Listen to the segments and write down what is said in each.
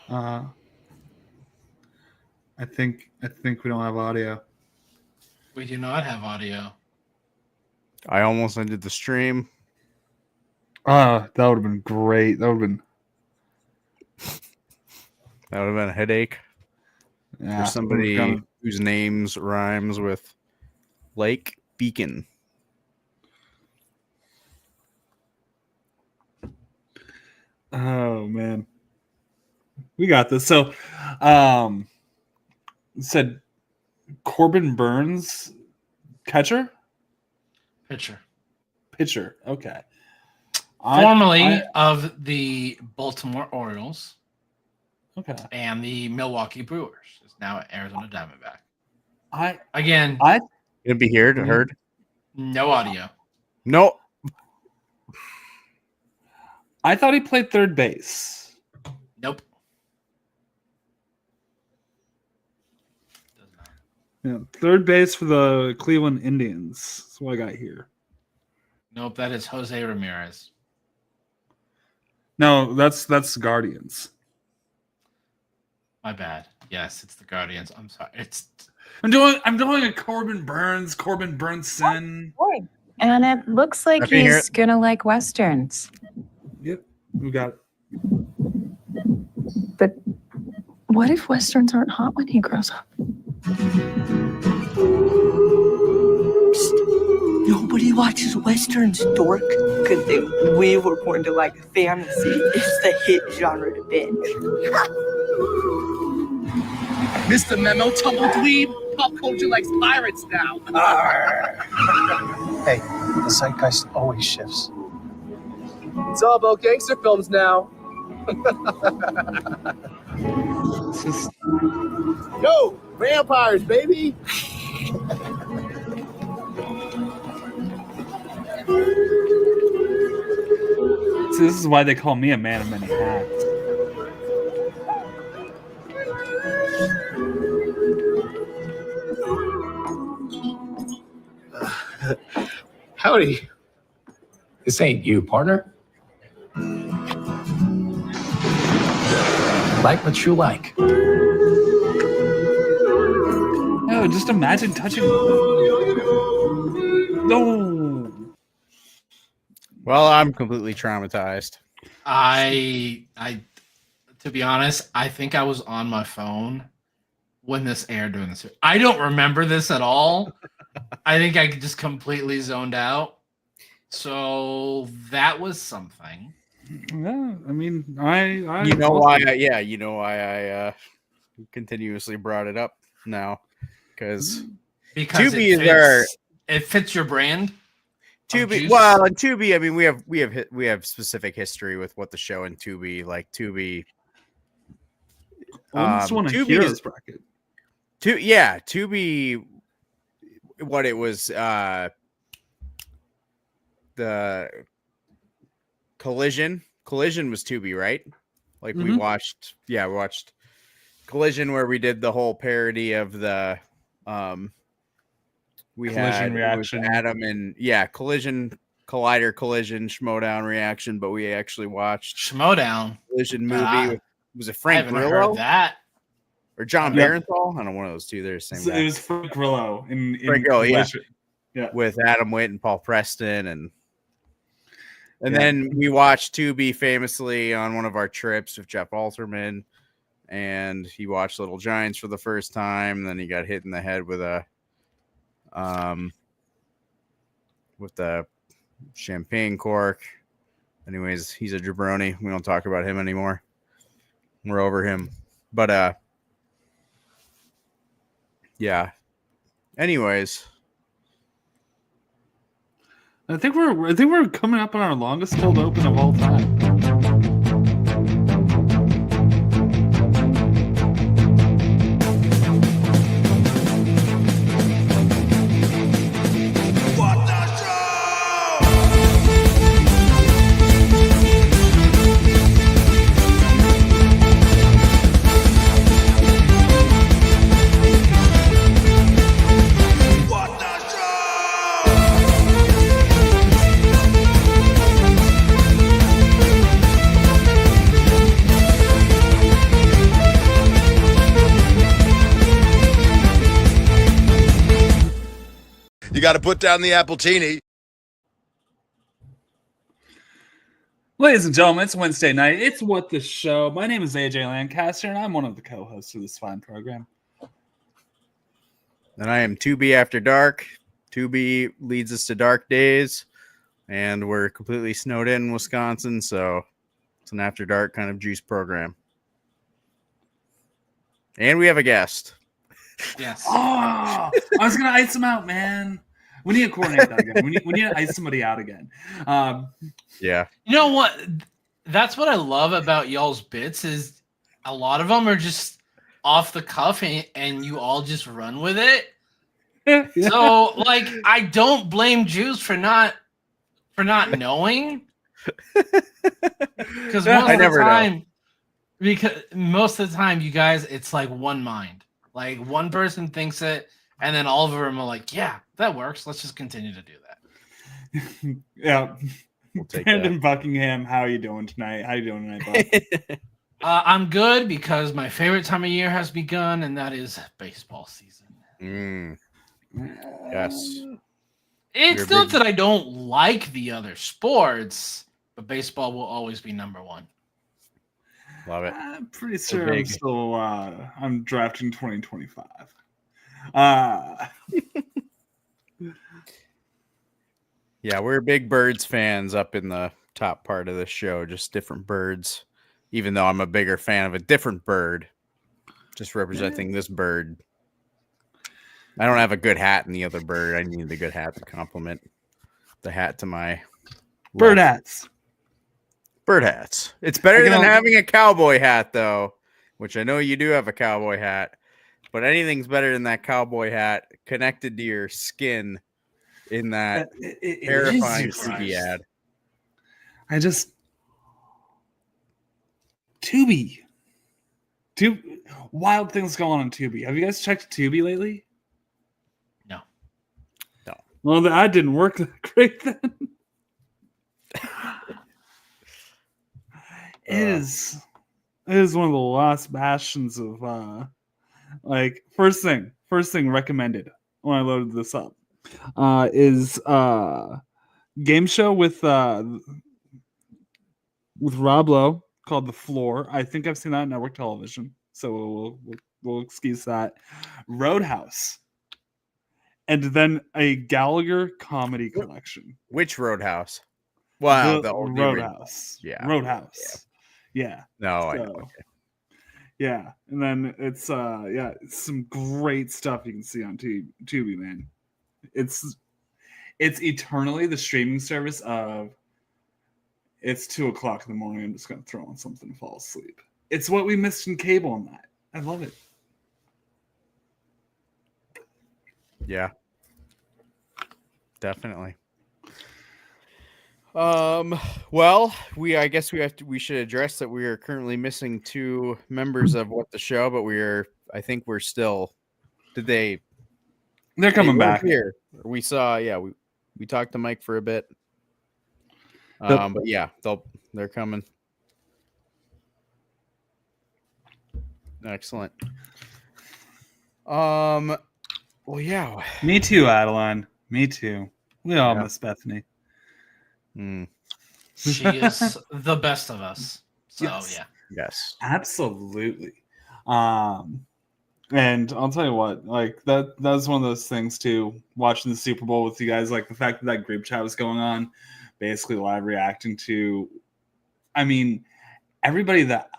Uh, I think we don't have audio. We do not have audio. I almost ended the stream. That would have been great. That would have been a headache. Yeah, for somebody whose names rhymes with Lake Beacon. Oh man, we got this. So, said Corbin Burns, catcher, pitcher. Okay. Formerly of the Baltimore Orioles. Okay. And the Milwaukee Brewers is now at Arizona Diamondback. I it'd be heard. No audio. No. I thought he played third base. Nope. Yeah, third base for the Cleveland Indians. That's what I got here. Nope, that is Jose Ramirez. No, that's the Guardians. My bad. Yes, it's the Guardians. I'm sorry. I'm doing a Corbin Burnson. And it looks like he's gonna like Westerns. Yep, we got it. But what if Westerns aren't hot when he grows up? Psst. Nobody watches Westerns, dork. Good thing we were born to like fantasy. It's the hit genre to binge. Mr. Memo, tumble dweeb. Pop culture likes pirates now. Hey, the zeitgeist always shifts. It's all about gangster films now. Yo, vampires, baby. So this is why they call me a man of many hats. Howdy. This ain't you, partner. Like what you like. No, just imagine touching. No. Well, I'm completely traumatized. To be honest, I think I was on my phone when this aired during this. I don't remember this at all. I think I just completely zoned out. So that was something. Yeah, I mean, I you know why I continuously brought it up now because Tubi it fits your brand. Tubi, well, on Tubi, I mean, we have specific history with what the show in Tubi, like Tubi. I just want to hear this bracket. Tubi. What it was, the Collision was Tubi, right? Like we watched Collision where we did the whole parody of the Collision reaction, Adam and Collision Schmodown reaction, but we actually watched Schmodown Collision movie. Was it Frank Grillo? Heard that. Or John Barenthal? I don't know, one of those two. They're the same guy. It was Frank Grillo in Collision. Yeah, with Adam Witt and Paul Preston, and then we watched Tubi famously on one of our trips with Jeff Alterman, and he watched Little Giants for the first time. And then he got hit in the head with a champagne cork. Anyways, he's a jabroni. We don't talk about him anymore. We're over him. But yeah. Anyways, I think we're coming up on our longest cold open of all time. got to put down the Appletini. Ladies and gentlemen, it's Wednesday night. It's What the Show. My name is AJ Lancaster, and I'm one of the co-hosts of this fine program. And I am 2B After Dark. 2B leads us to dark days, and we're completely snowed in Wisconsin, so it's an After Dark kind of juice program. And we have a guest. Yes. Oh, I was going to ice him out, man. We need to coordinate that again. We need to ice somebody out again. Yeah. You know what? That's what I love about y'all's bits is a lot of them are just off the cuff and you all just run with it. Yeah. So, like, I don't blame Jews for not knowing. Because most of the time, you guys, it's like one mind. Like one person thinks it, and then all of them are like, "Yeah, that works. Let's just continue to do that." Yeah. We'll take Brandon that. Buckingham, how are you doing tonight? How you doing tonight, bud? I'm good because my favorite time of year has begun, and that is baseball season. Yes. It's You're not big- that I don't like the other sports, but baseball will always be number one. Love it. I'm pretty sure I'm big. still I'm drafting 2025. Yeah, we're big birds fans up in the top part of the show, just different birds. Even though I'm a bigger fan of a different bird, just representing this bird. I don't have a good hat in the other bird. I need the good hat to complement the hat to my Bird left. hats. Bird hats. It's better I can than only- having a cowboy hat, though, which I know you do have a cowboy hat, but anything's better than that cowboy hat connected to your skin in that terrifying Jesus TV Christ. ad. I just Tubi. Wild things going on Tubi. Have you guys checked Tubi lately? No. No. Well, the ad didn't work that great then. It is one of the last bastions of like first thing recommended when I loaded this up is game show with Rob Lowe called The Floor. I think I've seen that on network television, so we'll excuse that. Roadhouse, and then a Gallagher comedy collection. Which Roadhouse? Wow, the old Roadhouse. Yeah. Roadhouse. Yeah. No, I know. So, Okay. yeah, and then it's some great stuff you can see on Tubi, man. It's eternally the streaming service of it's 2:00 in the morning. I'm just gonna throw on something and fall asleep. It's what we missed in cable on that. I love it. Yeah. Definitely. Well, I guess we should address that we are currently missing 2 members of What the Show, but I think we're still they're coming back here. We saw, we talked to Mike for a bit. Yep. But yeah, they're coming. Excellent. Well, yeah. Me too, Adeline. Me too. We all Yeah. miss Bethany. She is the best of us. So Yes. yeah. Yes. Absolutely. And I'll tell you what, like that's one of those things too, watching the Super Bowl with you guys, like the fact that group chat was going on, basically live reacting to, I mean, everybody that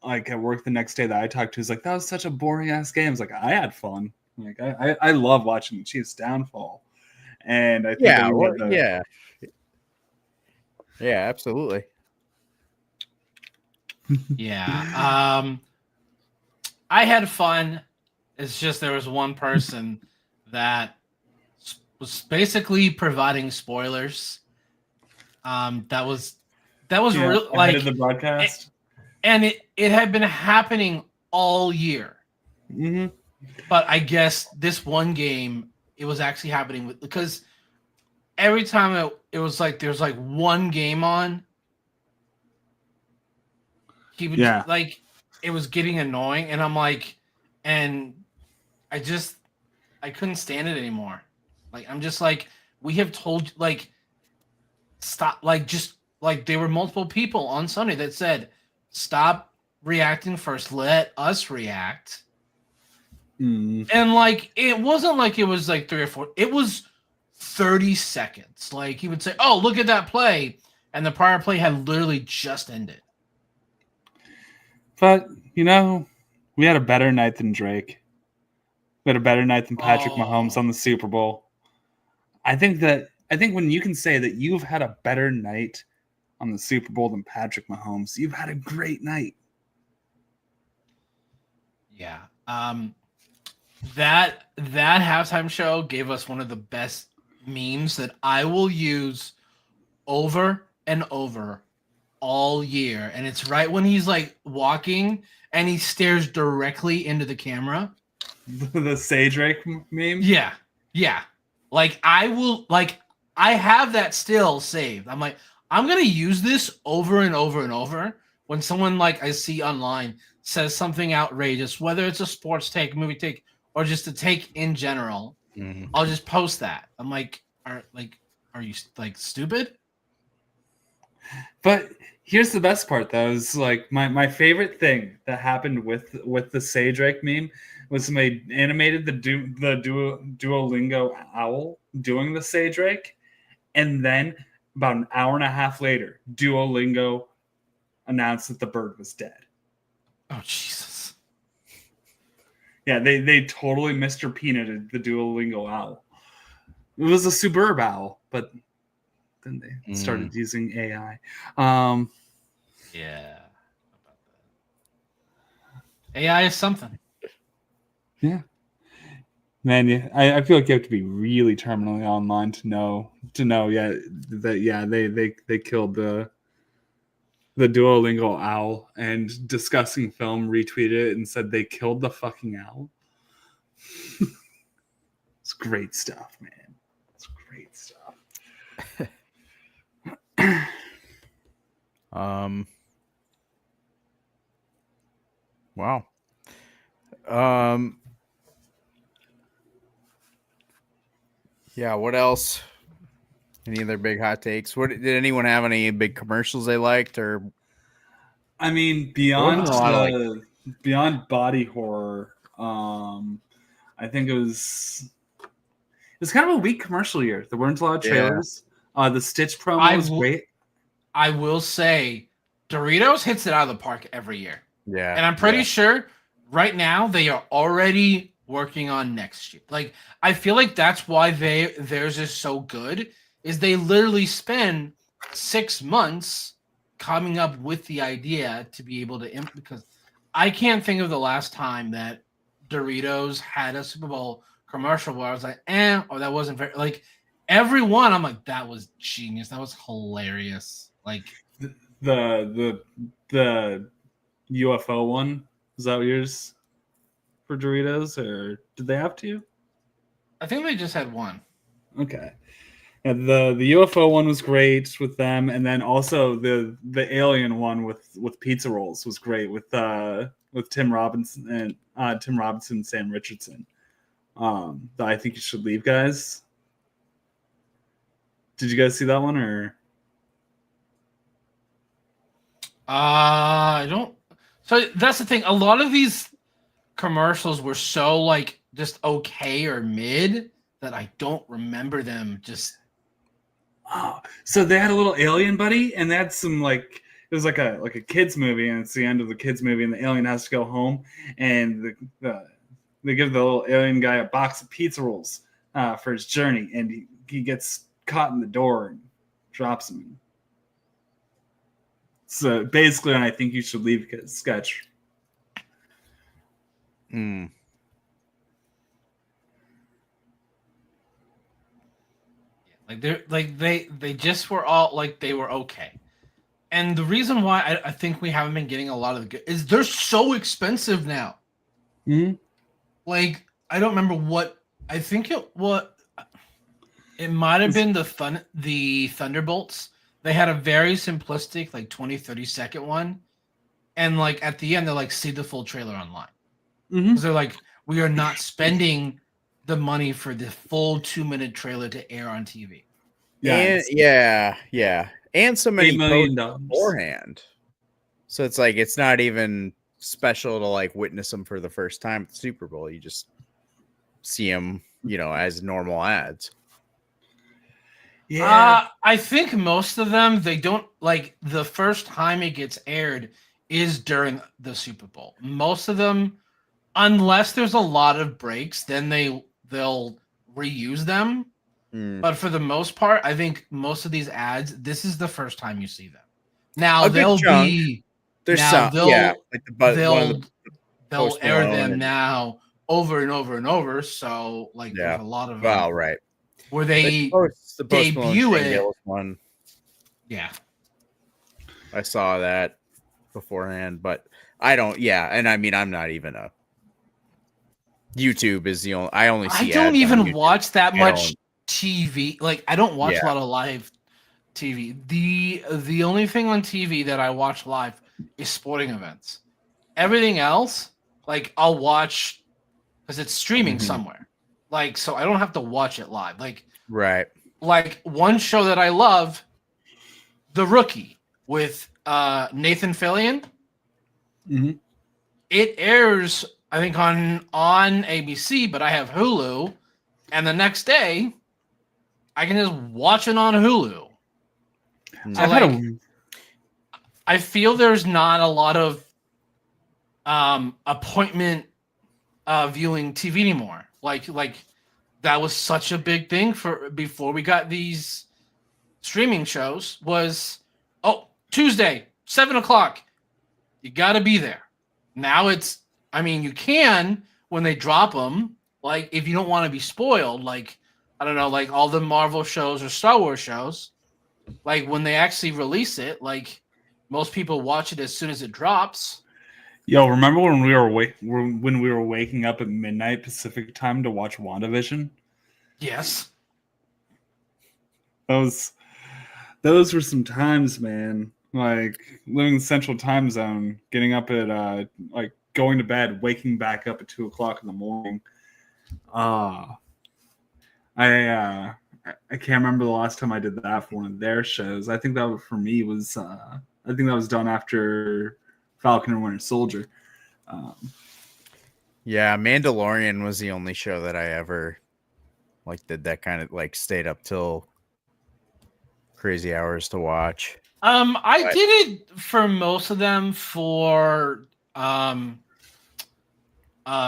like at work the next day that I talked to is like, that was such a boring ass game. I was like, I had fun. Like I love watching the Chiefs downfall. And I think yeah, absolutely. Yeah. I had fun. It's just there was one person that was basically providing spoilers. That was real, like of the broadcast. and it had been happening all year. Mm-hmm. But I guess this one game, it was actually happening because every time it was like there's like one game on, he would like it was getting annoying, and I'm like, and I couldn't stand it anymore. Like I'm just like we have told like stop like just like there were multiple people on Sunday that said stop reacting first, let us react. And like it wasn't like it was like 3 or 4, it was 30 seconds. Like he would say, "Oh, look at that play," and the prior play had literally just ended. But you know, we had a better night than Drake. We had a better night than Patrick Mahomes on the Super Bowl. I think when you can say that you've had a better night on the Super Bowl than Patrick Mahomes, you've had a great night. Yeah. That halftime show gave us one of the best memes that I will use over and over all year. And it's right when he's like walking and he stares directly into the camera. The Sage Drake meme? Yeah. Yeah. Like I have that still saved. I'm like, I'm gonna use this over and over and over when someone like I see online says something outrageous, whether it's a sports take, movie take, or just a take in general. I'll just post that. I'm like, are you like stupid? But here's the best part, though, is like my favorite thing that happened with the Sage Drake meme was somebody animated the Duolingo owl doing the Sage Drake, and then about an hour and a half later, Duolingo announced that the bird was dead. Oh Jesus! Yeah, they totally Mr. Peanuted the Duolingo owl. It was a superb owl, but then they started using AI. Yeah. AI is something. Yeah. Man, yeah, I feel like you have to be really terminally online to know they killed the Duolingo owl, and Discussing Film retweeted it and said they killed the fucking owl. It's great stuff, man. It's great stuff. Wow. Yeah, what else? Any other big hot takes? What did anyone have any big commercials they liked, or I mean, beyond body horror, I think it was kind of a weak commercial year. There weren't a lot of trailers. The Stitch promo was great. I will say Doritos hits it out of the park every year. Yeah. And I'm pretty sure right now they are already working on next year. Like I feel like that's why theirs is so good, is they literally spend 6 months coming up with the idea to be able to because I can't think of the last time that Doritos had a Super Bowl commercial where I was like, or that wasn't very like everyone. I'm like, that was genius. That was hilarious. Like the UFO one, is that yours for Doritos, or did they have to? I think they just had one. Okay. Yeah, the UFO one was great with them, and then also the alien one with pizza rolls was great with Tim Robinson and Sam Richardson. I think you should leave, guys. Did you guys see that one, or? I don't. So that's the thing. A lot of these commercials were so like just okay or mid that I don't remember them. Just so they had a little alien buddy, and they had some like it was like a kids movie, and it's the end of the kids movie, and the alien has to go home, and they give the little alien guy a box of pizza rolls for his journey, and he gets caught in the door and drops him. So basically, I think you should leave sketch. Like they just were all like they were okay. And the reason why I think we haven't been getting a lot of the good is they're so expensive now. Like I don't remember what I think it might have been the Thunderbolts. They had a very simplistic like 20-30 second one, and like at the end they're like see the full trailer online because they're like we are not spending the money for the full 2-minute trailer to air on TV. And and so many $8 million posts beforehand. So it's like it's not even special to like witness them for the first time at the Super Bowl. You just see them, as normal ads. Yeah, I think most of them they don't like the first time it gets aired is during the Super Bowl. Most of them, unless there's a lot of breaks, then they'll reuse them. But for the most part, I think most of these ads, this is the first time you see them. Now they'll be there's now some like they'll air them now over and over and over. So like there's a lot of right. Where they the debut it. One. Yeah. I saw that beforehand, but I don't. Yeah, and I mean, I'm not even a. YouTube is the only. I only see. I don't even watch that much TV. Like I don't watch a lot of live TV. The only thing on TV that I watch live is sporting events. Everything else, like I'll watch because it's streaming somewhere. Like so, I don't have to watch it live. Like right. Like one show that I love, The Rookie with Nathan Fillion. Mm-hmm. It airs, I think, on ABC, but I have Hulu, and the next day, I can just watch it on Hulu. So, I feel there's not a lot of appointment viewing TV anymore. Like that was such a big thing for before we got these streaming shows. Was Tuesday 7:00, you got to be there. Now it's, I mean, you can when they drop them. Like if you don't want to be spoiled, like I don't know, like all the Marvel shows or Star Wars shows, like when they actually release it, like most people watch it as soon as it drops. Yo, remember when we were waking up at midnight Pacific time to watch WandaVision? Yes. Those were some times, man. Like living in the Central Time Zone, getting up at like going to bed, waking back up at 2:00 in the morning. I can't remember the last time I did that for one of their shows. I think that for me was I think that was done after Falcon and Winter Soldier. Yeah, Mandalorian was the only show that I ever did that kind of stayed up till crazy hours to watch. I did it for most of them for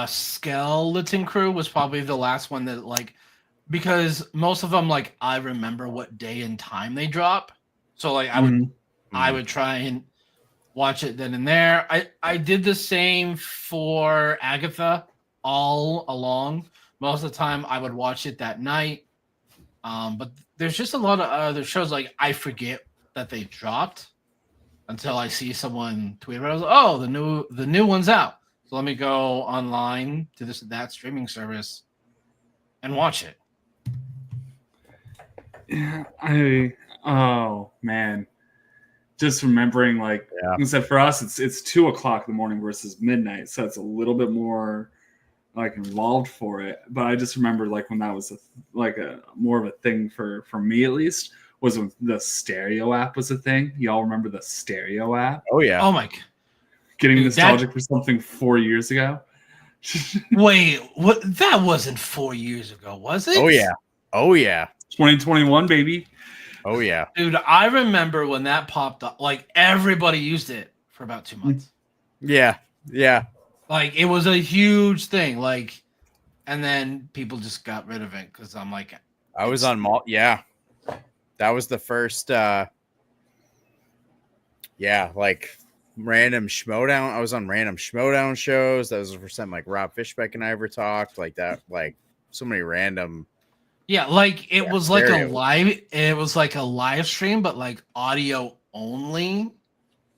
Skeleton Crew was probably the last one that because most of them I remember what day and time they drop. So I would try and watch it then and there. I did the same for Agatha all along. Most of the time I would watch it that night. But there's just a lot of other shows I forget that they dropped until I see someone tweet about it. I was like, oh, the new one's out. So let me go online to that streaming service and watch it. Oh man. Just remembering like I said, for us it's 2:00 in the morning versus midnight, so it's a little bit more involved for it. But I just remember when that was a more of a thing for me, at least, was when the stereo app was a thing. Y'all remember the stereo app? Oh yeah. Oh my god. Getting nostalgic for something 4 years ago. Wait, what? That wasn't 4 years ago, was it? Oh yeah. 2021, baby. Oh yeah. Dude, I remember when that popped up, everybody used it for about 2 months. Yeah. Yeah. It was a huge thing. And then people just got rid of it because I'm I was on yeah. That was the first random Schmodown. I was on random Schmodown shows. That was the first time Rob Fishbeck and I ever talked that so many random. Yeah, it was a live. It was a live stream, but audio only.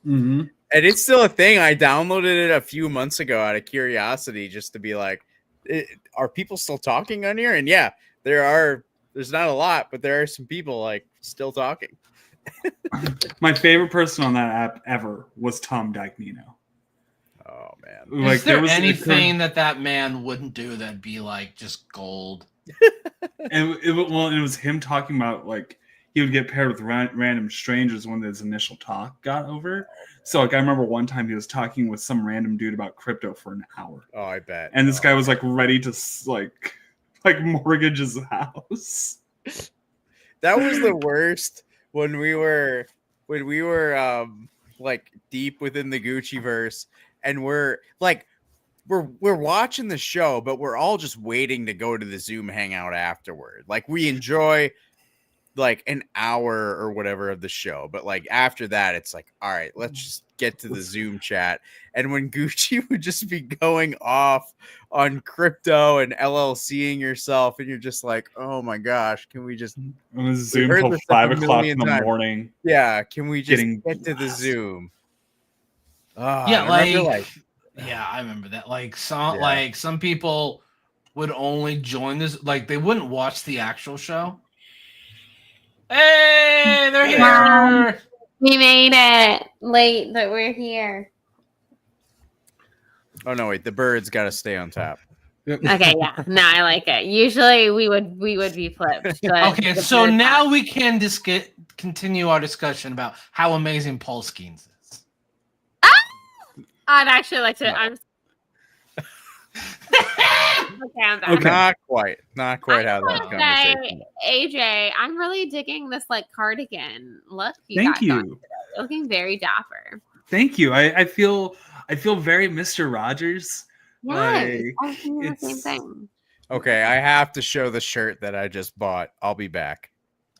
Mm-hmm. And it's still a thing. I downloaded it a few months ago out of curiosity, just to be are people still talking on here? And yeah, there's not a lot, but there are some people still talking. My favorite person on that app ever was Tom Dagnino. Oh man. Like, Is there was anything that man wouldn't do that'd be like just gold? It was him talking about like he would get paired with random strangers when his initial talk got over. So like I remember one time he was talking with some random dude about crypto for an hour. Oh, I bet. And this guy was like ready to like mortgage his house. That was the worst when we were like deep within the Gucci verse, and we're watching the show, but we're all just waiting to go to the Zoom hangout afterward. Like we enjoy like an hour or whatever of the show, but like after that it's like, all right, let's just get to the Zoom chat. And when Gucci would just be going off on crypto and LLCing yourself, and you're just like, oh my gosh, can we just Zoom till 5 o'clock in the morning? Yeah, can we just get to the Zoom? Yeah, I remember that. Like some people would only join this, like they wouldn't watch the actual show. Hey, they're here. We made it late, but we're here. Oh no, wait, the bird's got to stay on top. Okay, yeah, no, I like it. Usually we would be flipped. But okay, so now we can continue our discussion about how amazing Paul Skeens is. I'd actually like to. I'm okay, I'm back. Okay. Not quite how that conversation. AJ, I'm really digging this like cardigan look. Thank you. Looking very dapper. Thank you. I feel very Mr. Rogers. Yes, Like, I think the same thing. Okay, I have to show the shirt that I just bought. I'll be back.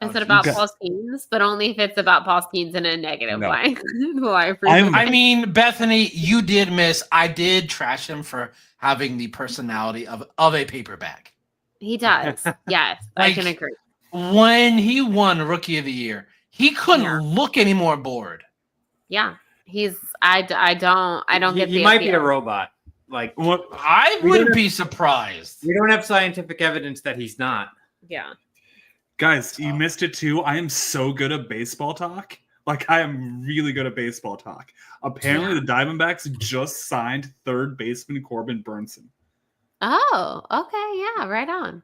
Is it about Paul Skeens? But only if it's about Paul Skeens in a negative way. I mean, Bethany, you did miss. I did trash him for having the personality of a paperback. He does. Yes, I can agree. When he won Rookie of the Year, he couldn't look any more bored. Yeah, he's. I don't get. He might be a robot. Like I wouldn't be surprised. We don't have scientific evidence that he's not. Yeah. Guys, you missed it too. I am so good at baseball talk. Like, I am really good at baseball talk. Apparently, the Diamondbacks just signed third baseman Corbin Burnson. Oh, okay. Yeah, right on.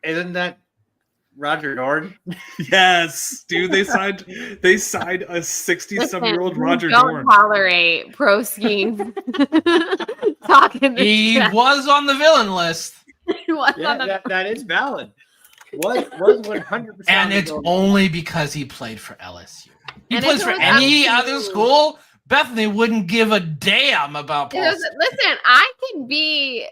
Isn't that Roger Dorn? Yes, dude. They signed a 67-year-old Roger don't Dorn. Tolerate pro schemes. Talking. He was on the villain list. That is valid. Was 100%. And it's only because he played for LSU. He plays for any other school, Bethany wouldn't give a damn about Paul. Listen, I can be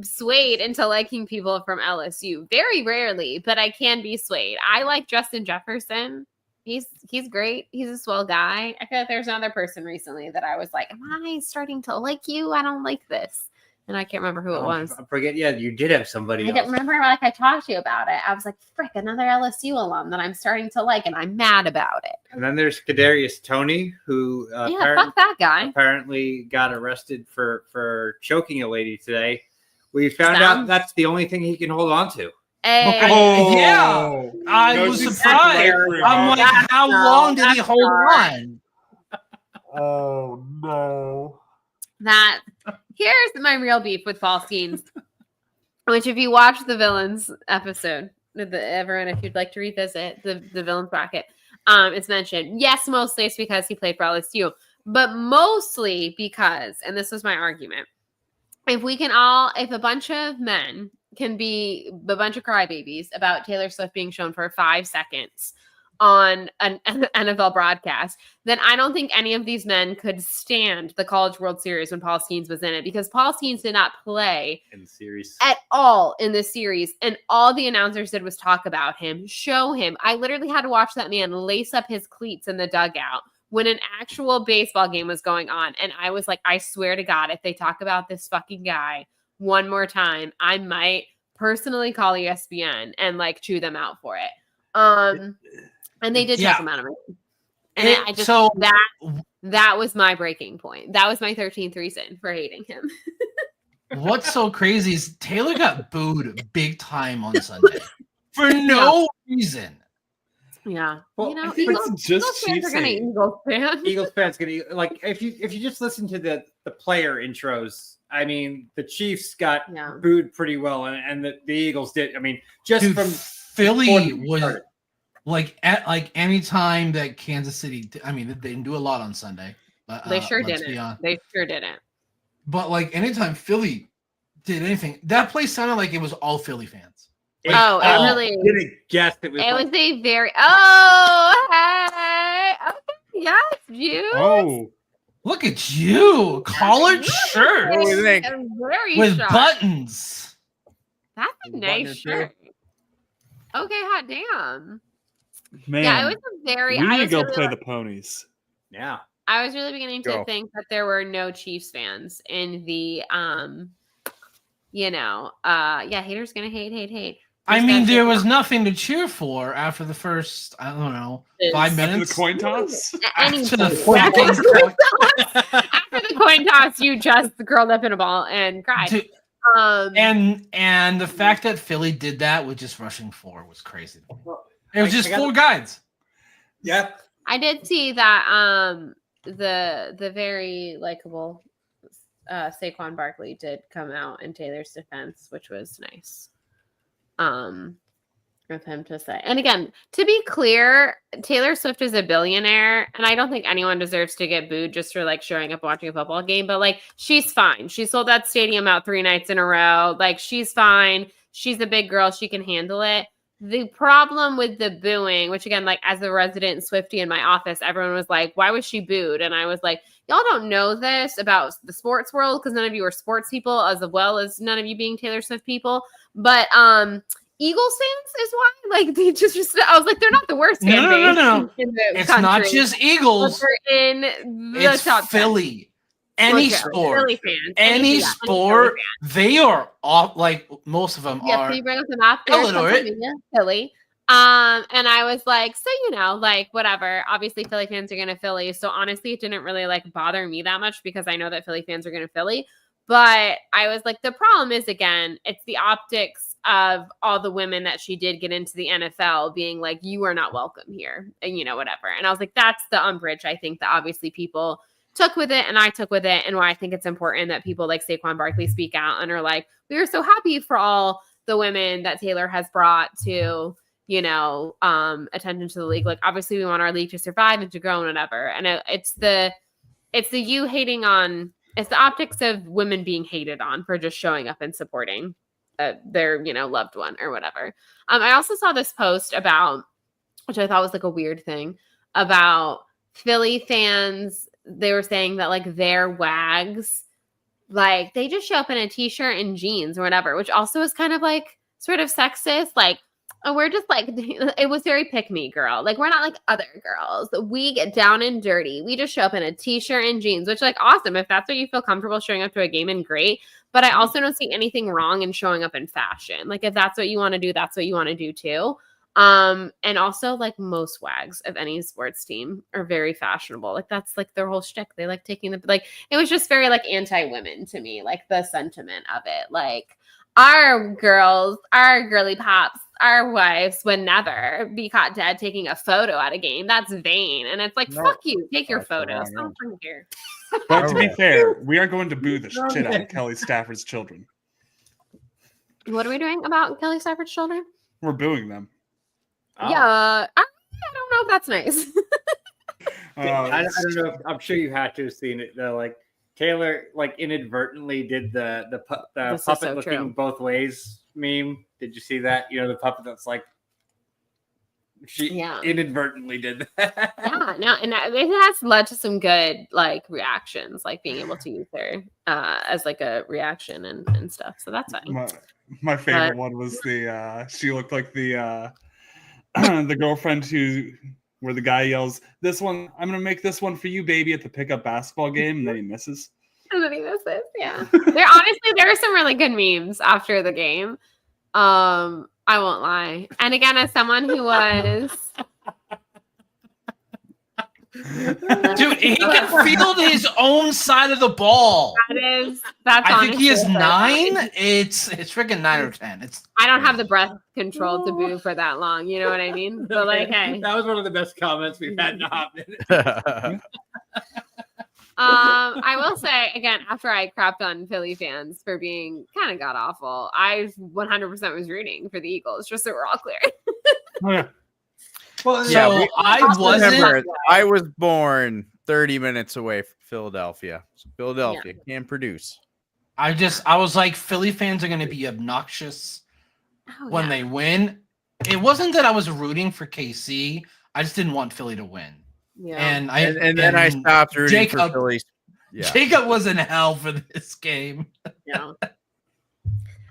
swayed into liking people from LSU very rarely, but I can be swayed. I like Justin Jefferson. He's great. He's a swell guy. I feel like there's another person recently that I was like, am I starting to like you? I don't like this. And I can't remember who it was. I forget. Yeah, you did have somebody I don't remember, like I talked to you about it. I was like, frick, another LSU alum that I'm starting to like, and I'm mad about it. And then there's Kadarius Toney, who fuck that guy. Apparently got arrested for choking a lady today. We found out that's the only thing he can hold on to. Yeah, I was surprised. I'm like, how long did he hold on? Oh no. Here's my real beef with Paul Skeens, which if you watch the villains episode, everyone, if you'd like to revisit the villains bracket, it's mentioned. Yes, mostly it's because he played for LSU, but mostly because, and this was my argument, if a bunch of men can be a bunch of crybabies about Taylor Swift being shown for 5 seconds on an NFL broadcast, then I don't think any of these men could stand the College World Series when Paul Skeens was in it, because Paul Skeens did not play in the series at all in this series, and all the announcers did was talk about him, show him. I literally had to watch that man lace up his cleats in the dugout when an actual baseball game was going on, and I was like, I swear to God, if they talk about this fucking guy one more time, I might personally call ESPN and like chew them out for it. And they did check him out of it. And that was my breaking point. That was my 13th reason for hating him. What's so crazy is Taylor got booed big time on Sunday for no reason. Yeah. Well, you know, I think Eagles, it's just Eagles fans are gonna cheesy. Eagles fan. Eagles fans gonna like if you just listen to the player intros. I mean, the Chiefs got Yeah. booed pretty well, and the Eagles did. I mean, just Dude, from Philly before was started. like any time that Kansas City. I mean, they didn't do a lot on Sunday. They sure let's be didn't. honest. They sure didn't. But like anytime Philly did anything, that place sounded like it was all Philly fans. Like, Oh, all- it really. Didn't guess it was. It like, was a very. Oh, hey. Okay. Yes, you. Oh, Look at you, collared shirt What do you think? Very with sharp. buttons. That's a Button nice or two. shirt. Okay, hot damn. man. Yeah, it was a very. we I need to was go really play like- the ponies. yeah. I was really beginning to Go. think that there were no Chiefs fans in the haters gonna hate. I First mean, guy there to- was nothing to cheer for after the first, I don't know, 5 After the minutes. coin toss? After the After fucking the coin toss, you just curled up in a ball and cried. Dude, and the fact that Philly did that with just rushing 4 was crazy. It was just I got- 4 guys. Yeah. I did see that the very likable Saquon Barkley did come out in Taylor's defense, which was nice. Of him to say. And again, to be clear, Taylor Swift is a billionaire, and I don't think anyone deserves to get booed just for like showing up watching a football game, but like she's fine. She sold that stadium out 3 nights in a row. Like she's fine. She's a big girl. She can handle it. The problem with the booing, which again, like as a resident Swiftie in my office, everyone was like, why was she booed? And I was like, y'all don't know this about the sports world because none of you are sports people as well as none of you being Taylor Swift people. But Eagles fans is why, like, they just I was like, they're not the worst fan base No. in the It's country, not just Eagles. but they're in the It's top 10. Philly. Any Okay, sport. Philly fans. Any Philly sport, fans. they are all like most of them Yeah, are. so you bring up the map there, Illinois. Pennsylvania, Philly. And I was like, so like whatever. Obviously, Philly fans are gonna Philly. So honestly, it didn't really like bother me that much because I know that Philly fans are gonna Philly. But I was like, the problem is again, it's the optics of all the women that she did get into the NFL being like, you are not welcome here, and whatever. And I was like, that's the umbrage I think that obviously people took with it, and I took with it, and why I think it's important that people like Saquon Barkley speak out and are like, we are so happy for all the women that Taylor has brought to attention to the league. Like obviously we want our league to survive and to grow and whatever. And it's the you hating on, it's the optics of women being hated on for just showing up and supporting their loved one or whatever. I also saw this post about, which I thought was like a weird thing, about Philly fans. They were saying that like their wags, like they just show up in a t-shirt and jeans or whatever, which also is kind of like sort of sexist. Like, oh, we're just like, it was very pick me girl. Like, we're not like other girls. We get down and dirty. We just show up in a t-shirt and jeans, which like awesome. If that's what you feel comfortable showing up to a game, and great. But I also don't see anything wrong in showing up in fashion. Like if that's what you want to do, that's what you want to do too. And also like most wags of any sports team are very fashionable. Like that's like their whole shtick. They like taking the, like, it was just very like anti-women to me, like the sentiment of it. Like our girls, our girly pops, our wives would never be caught dead taking a photo at a game. That's vain. And it's like, No. fuck you, take your That's photos. wrong, I don't fucking care. But to be Okay. fair, we are going to boo the shit out of Kelly Stafford's children. What are we doing about Kelly Stafford's children? We're booing them. Oh. Yeah, I don't know if that's nice. I don't know. I'm sure you had to have seen it though. Like Taylor, like inadvertently did the This is puppet so looking true. both ways meme. Did you see that? The puppet that's like she Yeah. inadvertently did that. Yeah, no, and it has led to some good like reactions, like being able to use her as like a reaction and stuff. So that's fine. My favorite one was the she looked like the the girlfriend where the guy yells, "This one, I'm gonna make this one for you, baby," at the pickup basketball game, and then he misses. And then he misses. Yeah, there are some really good memes after the game. I won't lie. And again, as someone who was Dude, he can field his own side of the ball. That's I think he is honestly 9. It's freaking 9 or 10. I don't have the breath control to boo for that long. You know what I mean? But like, hey, that was one of the best comments we've had in a hot minute. I will say again, after I crapped on Philly fans for being kind of god awful, I 100% was rooting for the Eagles, just so we're all clear. Well, So I was born 30 minutes away from Philadelphia. So Philadelphia can produce. I was like, Philly fans are going to be obnoxious when they win. It wasn't that I was rooting for KC. I just didn't want Philly to win. Yeah. And then I stopped rooting for Philly. Yeah. Jacob was in hell for this game. Yeah.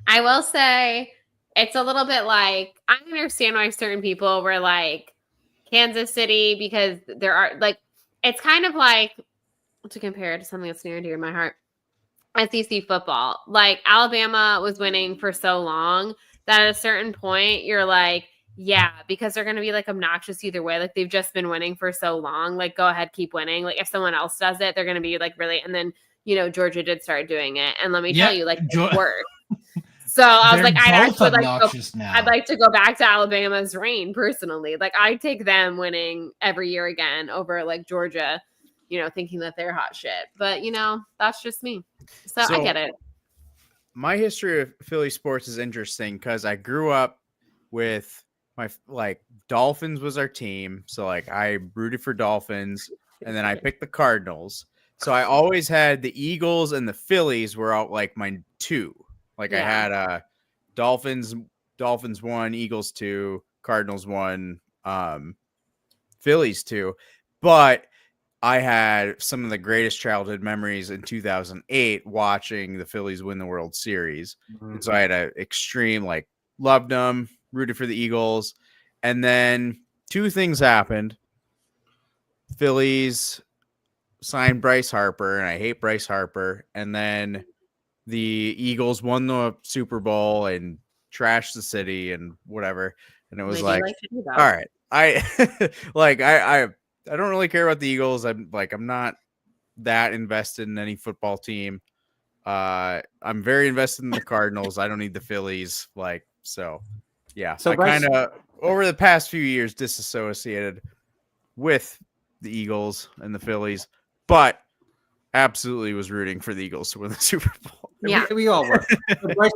I will say it's a little bit like, I understand why certain people were like Kansas City, because there are like, it's kind of like, to compare it to something that's near and dear to my heart, SEC football. Like Alabama was winning for so long that at a certain point you're like, yeah, because they're going to be like obnoxious either way. Like they've just been winning for so long. Like go ahead, keep winning. Like if someone else does it, they're going to be like really. And then Georgia did start doing it, and let me tell you, like it worked. So I was like, I'd like to go back to Alabama's reign personally. Like I take them winning every year again over like Georgia, thinking that they're hot shit. But that's just me. So I get it. My history of Philly sports is interesting because I grew up with my Dolphins was our team. So I rooted for Dolphins, and then I picked the Cardinals. So I always had the Eagles and the Phillies were out like my two. I had Dolphins 1, Eagles 2, Cardinals 1, Phillies 2. But I had some of the greatest childhood memories in 2008 watching the Phillies win the World Series. Mm-hmm. And so I had an extreme, loved them, rooted for the Eagles. And then 2 things happened. Phillies signed Bryce Harper, and I hate Bryce Harper. And then the Eagles won the Super Bowl and trashed the city and whatever. And it was all right. I don't really care about the Eagles. I'm not that invested in any football team. I'm very invested in the Cardinals. I don't need the Phillies. So I kind of over the past few years disassociated with the Eagles and the Phillies, but absolutely was rooting for the Eagles to win the Super Bowl. Yeah, we all were. Bryce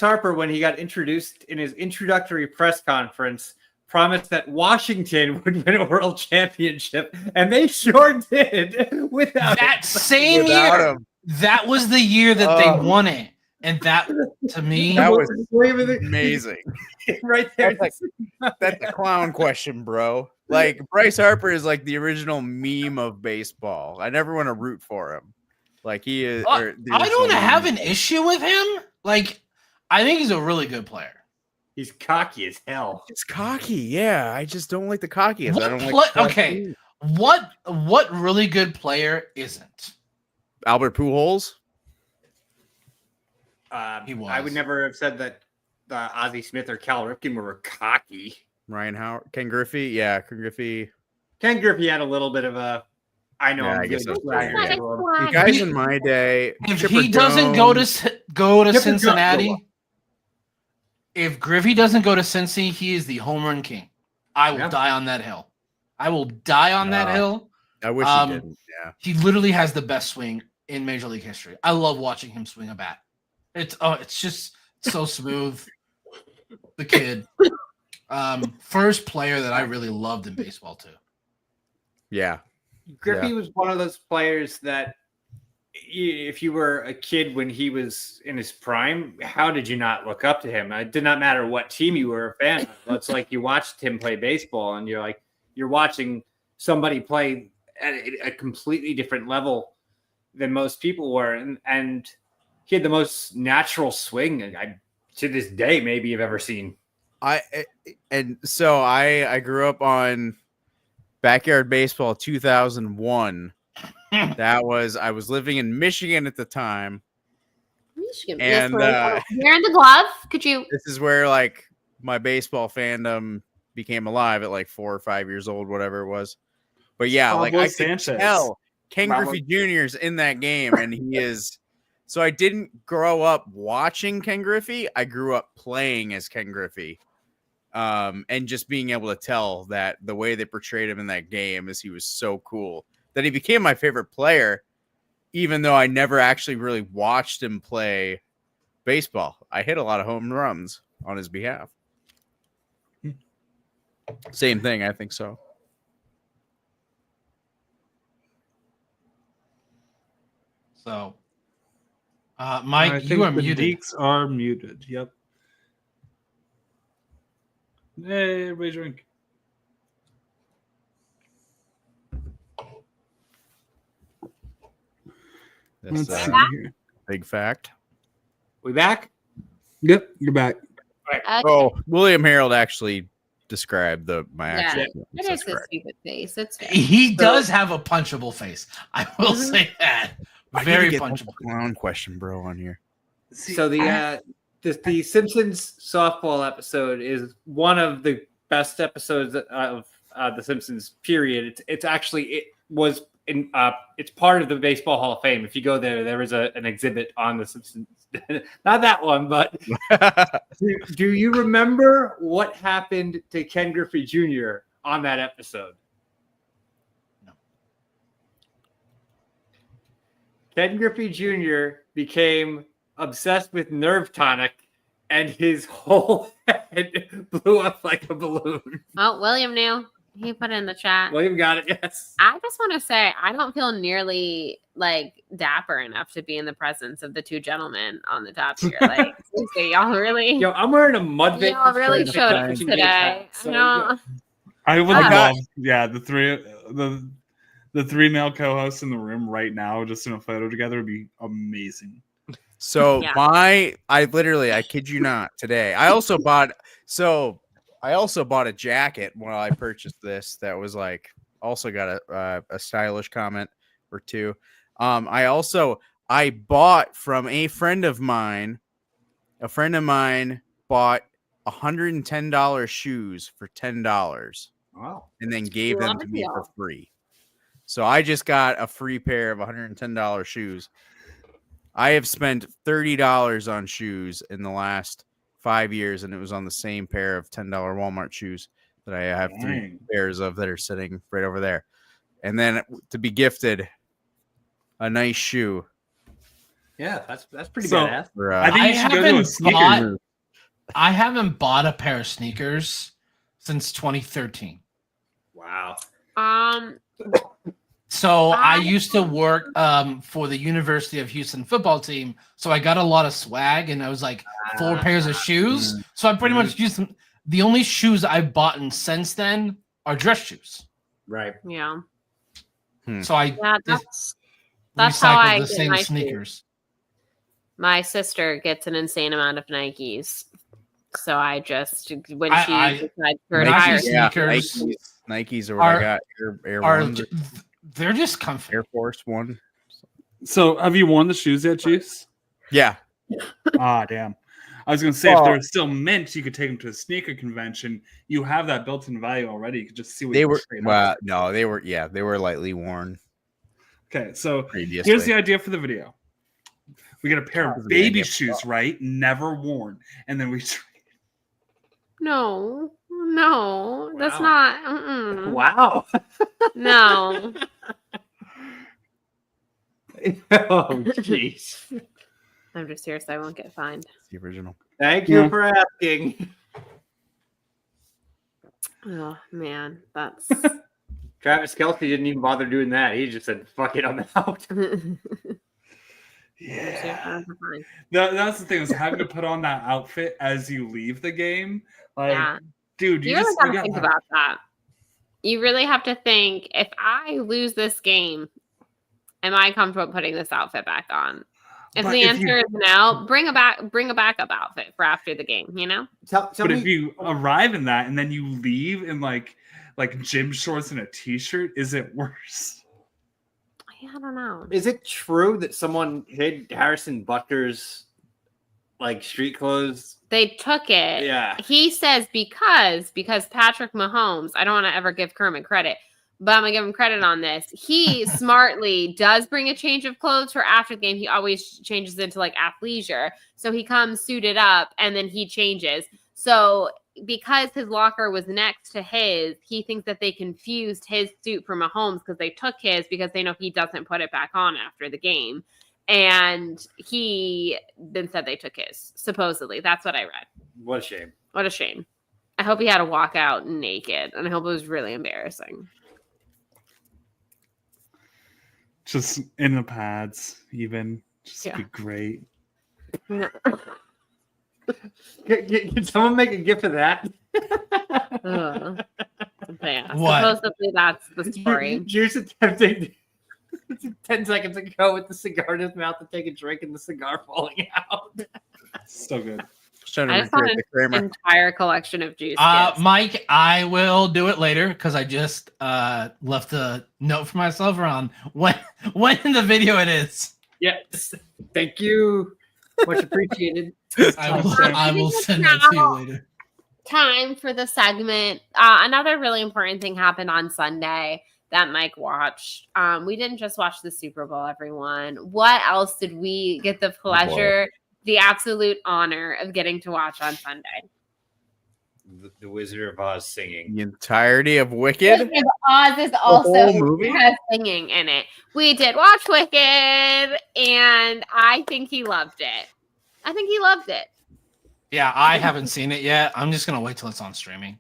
Harper, when he got introduced in his introductory press conference, promised that Washington would win a world championship, and they sure did. Without that same year, him. That was the year that they won it, and that to me that was amazing. Right there, that's a clown question, bro. Bryce Harper is the original meme of baseball. I never want to root for him. He is. I don't have an issue with him. I think he's a really good player. He's cocky as hell. It's cocky, yeah. I just don't like the cockiness. I don't okay, what really good player isn't? Albert Pujols. He was. I would never have said that Ozzie Smith or Cal Ripken were cocky. Ryan Howard, Ken Griffey, yeah, Ken Griffey. Ken Griffey had a little bit of a. I know. Yeah, I guess that's the guys in my day. If he doesn't go to Cincinnati. If Griffey doesn't go to Cincy, he is the home run king. I will die on that hill. I will die on that hill. I wish he didn't. Yeah. He literally has the best swing in Major League history. I love watching him swing a bat. It's just so smooth. The kid. First player that I really loved in baseball too. Yeah. Griffey was one of those players that if you were a kid when he was in his prime, how did you not look up to him? It did not matter what team you were a fan of. It's like you watched him play baseball and you're watching somebody play at a completely different level than most people were. And he had the most natural swing to this day maybe you've ever seen. I grew up on Backyard Baseball 2001. I was living in Michigan at the time. Michigan. And wearing the glove. Could you? This is where my baseball fandom became alive at 4 or 5 years old, whatever it was. But yeah, like Pablo I could Sanchez. tell Ken Pablo- Griffey Jr. is in that game, and he is. So I didn't grow up watching Ken Griffey. I grew up playing as Ken Griffey, and just being able to tell that the way they portrayed him in that game is he was so cool that he became my favorite player, even though I never actually really watched him play baseball. I hit a lot of home runs on his behalf. Same thing, I think so. So, I Mike, think you are the muted. Deeks are muted. Yep. Hey, everybody drink. That's Let's see here. big fact. We back? Yep, you're back. Oh, William Harold actually described my Yeah. actual. It That's is a correct. stupid face. It's fair. He does have a punchable face. I will Mhm. say that. I need to Very get punchable. that clown question, bro, on here. So the Simpsons softball episode is one of the best episodes of the Simpsons. Period. It's part of the Baseball Hall of Fame. If you go there is an exhibit on the Simpsons. Not that one, but do you remember what happened to Ken Griffey Jr. on that episode? No. Ken Griffey Jr. became obsessed with Nerve Tonic, and his whole head blew up like a balloon. Oh, William knew. He put it in the chat. William got it, yes. I just want to say I don't feel nearly like dapper enough to be in the presence of the two gentlemen on the top here. Like, seriously, y'all really, Yo, I'm wearing a Mudvayne. y'all really shirt showed and us a today. so, No, I would Ah. love, the three male co-hosts in the room right now, just in a photo together, would be amazing. So Yeah. I kid you not, today. I also bought a jacket while I purchased this that was like also got a stylish comment or two. I bought from a friend of mine. A friend of mine bought $110 shoes for $10 Wow. and then gave them Love to a me for deal. free. So I just got a free pair of $110 shoes. I have spent $30 on shoes in the last 5 years, and it was on the same pair of $10 Walmart shoes that I have three Dang. pairs of that are sitting right over there. And then to be gifted a nice shoe. Yeah, that's pretty So, badass. For, I think you should go to a haven't sneaker bought- group. I haven't bought a pair of sneakers since 2013. Wow. So I I- used to work for the University of Houston football team, so I got a lot of swag, and I was like 4 pairs of shoes. So I pretty much used them. The only shoes I've bought since then are dress shoes. Right. yeah, So I yeah. just That's how I recycled the get same my shoes. sneakers. My sister gets an insane amount of Nikes, so I just when I- she decides to Nike retire, sneakers Nikes are what are- I got. Air Are Ones, they're just comfy. Air Force One. So, have you worn the shoes yet, Juice? Yeah. Damn. I was gonna say, if Well- they were still mint, you could take them to a sneaker convention. You have that built-in value already. You could just see what They you were trade up. they were lightly worn Okay, so previously. here's the idea for the video. We get a pair Here's of the baby idea. shoes, right? Never worn, and then we trade. no, that's Wow. not. Mm-mm. Wow. No, Oh, jeez. I'm just serious. I won't get fined. the original. Thank you Yeah. for asking. Oh man, that's. Travis Kelce didn't even bother doing that. He just said, fuck it, I'm out. Yeah, that's the thing, is having to put on that outfit as you leave the game. Like, Yeah. dude, You really gotta got think that- about that. You really have to think, if I lose this game, am I comfortable putting this outfit back on? If But the if answer you- is no, bring a backup outfit for after the game, you know? Tell But me, if you arrive in that and then you leave in like gym shorts and a t-shirt, is it worse? I don't know. is it true that someone hid Harrison Butker's like street clothes? They took it. Yeah. He says because Patrick Mahomes, I don't want to ever give Kermit credit, but I'm gonna give him credit on this. He smartly does bring a change of clothes for after the game. He always changes into like athleisure. So he comes suited up and then he changes. So because his locker was next to his, he thinks that they confused his suit for Mahomes because they took his because they know he doesn't put it back on after the game. And he then said they took his, supposedly. That's what I read. What a shame. What a shame. I hope he had to walk out naked, and I hope it was really embarrassing. Just in the pads, even. Just Yeah. be great. Can someone make a gif of that? Ugh. But yeah, What? supposedly that's the story. Juice attempting 10 seconds ago with the cigar in his mouth to take a drink and the cigar falling out. So good. Trying to I just want recreate the Kramer. an entire collection of juice. gifts. Mike, I will do it later because I just left a note for myself around when in the video it is. Yes. Thank you. Much appreciated. I will send that to you later. Time for the segment. Another really important thing happened on Sunday that Mike watched. We didn't just watch the Super Bowl, everyone. What else did we get the pleasure, the absolute honor of getting to watch on Sunday? The Wizard of Oz singing. The entirety of Wicked. Wizard of Oz is also whole movie? has singing in it. We did watch Wicked, and I think he loved it. Yeah, I haven't seen it yet. I'm just gonna wait till it's on streaming.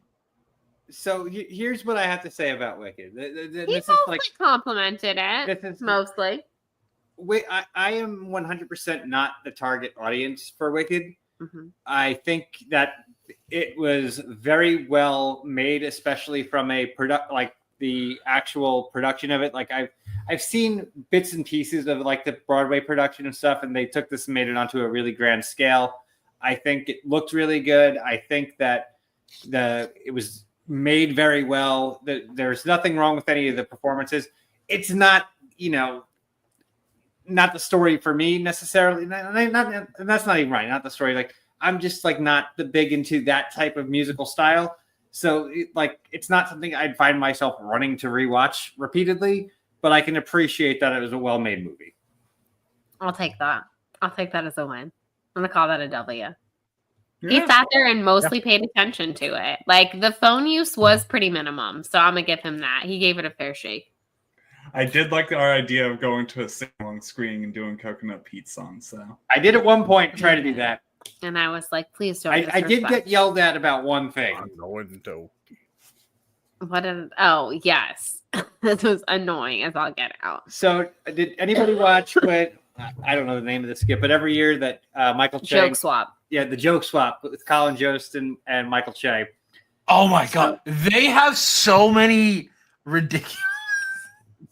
So here's what I have to say about Wicked. He This is mostly like complimented it. this is Mostly. I am 100% not the target audience for Wicked. Mhm. I think that it was very well made, especially from a the actual production of it. Like I've seen bits and pieces of like the Broadway production and stuff, and they took this and made it onto a really grand scale. I think it looked really good. I think that it was made very well. There's nothing wrong with any of the performances. It's not, not the story for me necessarily. And that's not even right. Not the story. Like I'm just like not the big into that type of musical style. So it's not something I'd find myself running to rewatch repeatedly, but I can appreciate that it was a well-made movie. I'll take that. I'll take that as a win. I'm gonna call that a W. Yeah. He sat there and mostly paid attention to it. Like the phone use was pretty minimum, so I'm gonna give him that. He gave it a fair shake. I did like our idea of going to a sing-along screening and doing Coconut Pete songs. So I did at one point try to do that. And I was like, please don't. I did get yelled at about one thing. I'm going to. Oh, yes. This was annoying as I'll get out. So did anybody watch what I don't know the name of the skit, but every year that Michael Che, Joke swap. yeah, the joke swap with Colin Jost and Michael Che. Oh my god, they have so many ridiculous.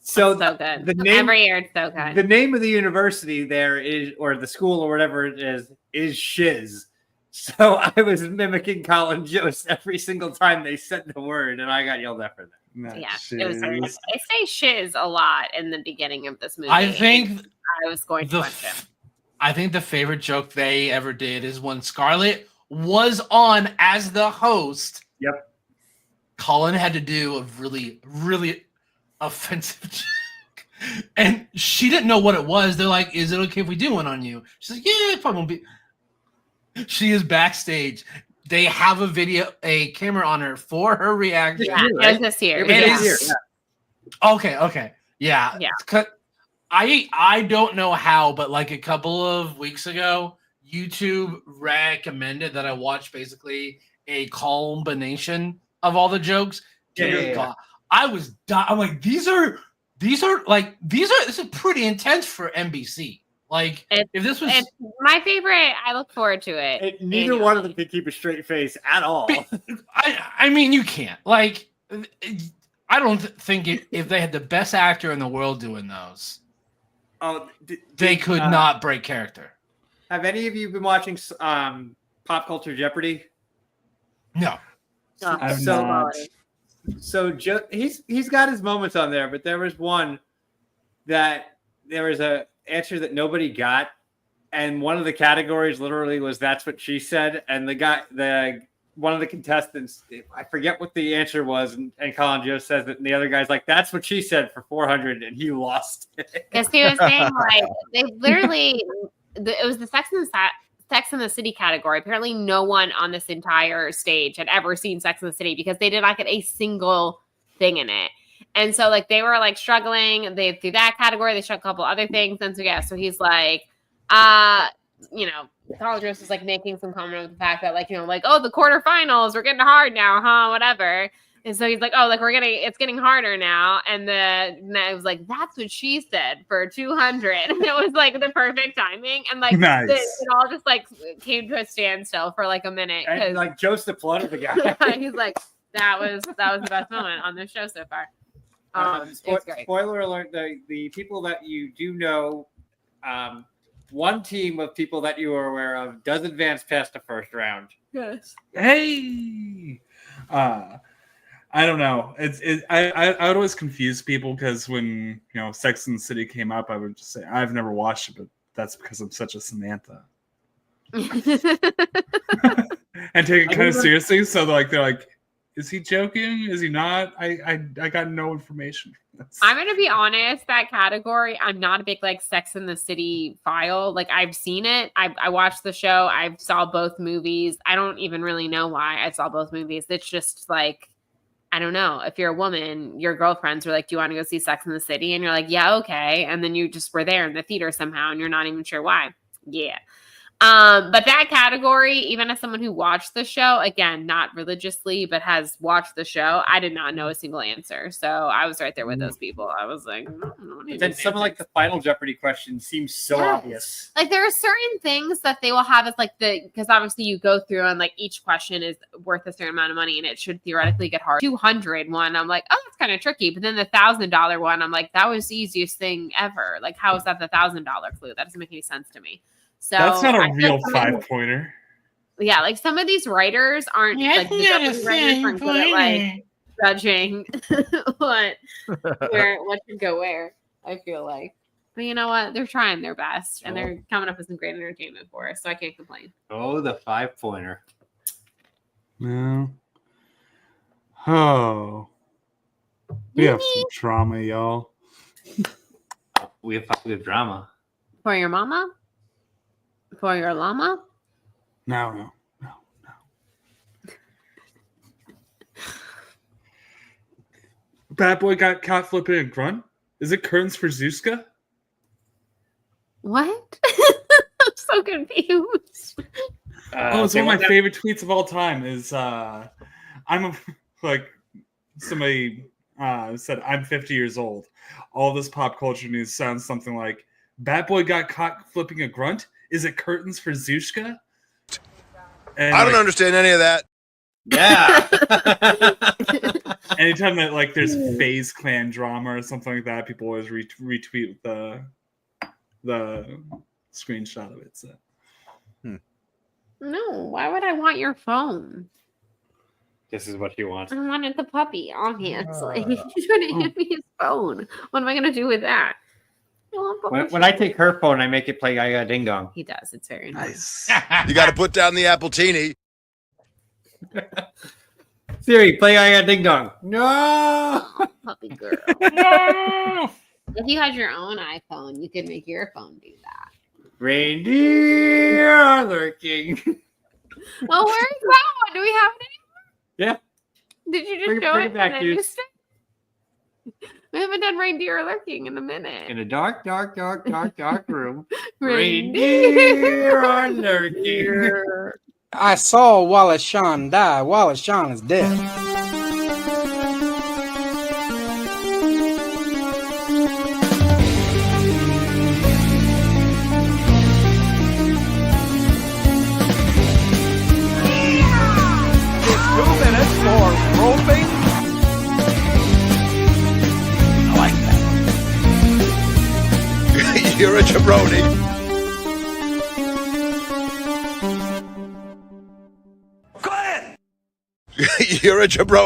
So So good. the name, Every year it's so good. the name of the university there is, or the school or whatever it is Shiz. So I was mimicking Colin Jost every single time they said the word, and I got yelled at for that. Yeah, it was. They say shiz a lot in the beginning of this movie. I think I was going to punch him. I think the favorite joke they ever did is when Scarlett was on as the host. Yep. Colin had to do a really, really offensive joke. And she didn't know what it was. They're like, is it okay if we do one on you? She's like, yeah, it probably won't be. She is backstage. They have a camera on her for her reaction. Yeah, it was this year. Okay. Yeah. I don't know how, but like a couple of weeks ago, YouTube recommended that I watch basically a combination of all the jokes. Yeah. I was I'm like, this is pretty intense for NBC. Like if this was It's my favorite, I look forward to it. Neither one of them can keep a straight face at all. I mean, you can't. Like, I don't think if they had the best actor in the world doing those, they could not break character. Have any of you been watching Pop Culture Jeopardy? No. So he's got his moments on there, but there was one that there was a answer that nobody got, and one of the categories literally was "That's what she said," and the one of the contestants, I forget what the answer was, and Colin Joe says it, and the other guy's like, "That's what she said for 400," and he lost it. Because he was saying like they literally, it was the Sex and the City category. Apparently, no one on this entire stage had ever seen Sex and the City because they did not get a single thing in it. And so like they were like struggling. They through that category, they struck a couple other things. And so yeah, so he's like, you know, Colin Jost is like making some comment with the fact that like, you know, like, oh, the quarterfinals, we're getting hard now, huh? Whatever. And so he's like, oh, like it's getting harder now. And then I was like, that's what she said for 200. And it was like the perfect timing. And like nice. it all just like came to a standstill for like a minute. And like Jost applauded the guy. He's like, that was the best moment on the show so far. It's great. Spoiler alert: the people that you do know, one team of people that you are aware of does advance past the first round. Yes. Hey, I don't know. I would always confuse people because when you know Sex and the City came up, I would just say I've never watched it, but that's because I'm such a Samantha. And take it kind of seriously. So they're like, is he joking? Is he not? I got no information from this. I'm gonna be honest, that category, I'm not a big like Sex and the City file. Like I've seen it. I watched the show. I saw both movies. I don't even really know why I saw both movies. It's just like, I don't know. If you're a woman, your girlfriends were like, do you want to go see Sex and the City? And you're like, yeah, okay. And then you just were there in the theater somehow and you're not even sure why. Yeah. But that category, even as someone who watched the show, again, not religiously, but has watched the show, I did not know a single answer. So I was right there with those people. I was like, then some of like the Final Jeopardy questions seem so obvious. Like there are certain things that they will have as like because obviously you go through and like each question is worth a certain amount of money and it should theoretically get hard. 200 one, I'm like, oh, that's kind of tricky. But then the $1,000 one, I'm like, that was the easiest thing ever. Like, how is that the $1,000 clue? That doesn't make any sense to me. So that's not a real 5-pointer. Yeah, like some of these writers aren't like the writers aren't good at like judging what should go where. I feel like, but you know what? They're trying their best and they're coming up with some great entertainment for us, so I can't complain. Oh, the 5-pointer. No. Oh, we have some drama, y'all. We have drama for your mama. For your llama? No. Bad boy got caught flipping a grunt? Is it curtains for Zuzka? What? I'm so confused. It's one of my favorite tweets of all time. Is somebody said I'm 50 years old. All this pop culture news sounds something like Bad boy got caught flipping a grunt? Is it curtains for Zuzka? And I don't understand any of that. Yeah. Anytime that like there's FaZe Clan drama or something like that, people always retweet the screenshot of it. So. No, why would I want your phone? This is what you want. I wanted the puppy, obviously. He's trying to hand me his phone. What am I going to do with that? When I take her phone, I make it play Gaga Ding Dong. He does. It's very nice. You got to put down the Appletini. Siri, play Gaga Ding Dong. No, puppy girl. No. If you had your own iPhone, you could make your phone do that. Reindeer are lurking. Oh, where's that one? Do we have it anymore? Yeah. Did you just bring show it back, dude? We haven't done reindeer lurking in a minute. In a dark room. Reindeer are lurking. I saw Wallace Shawn die. Wallace Shawn is dead. It's 2 minutes for roping. I like that. You're a jabroni. You're a jabroni.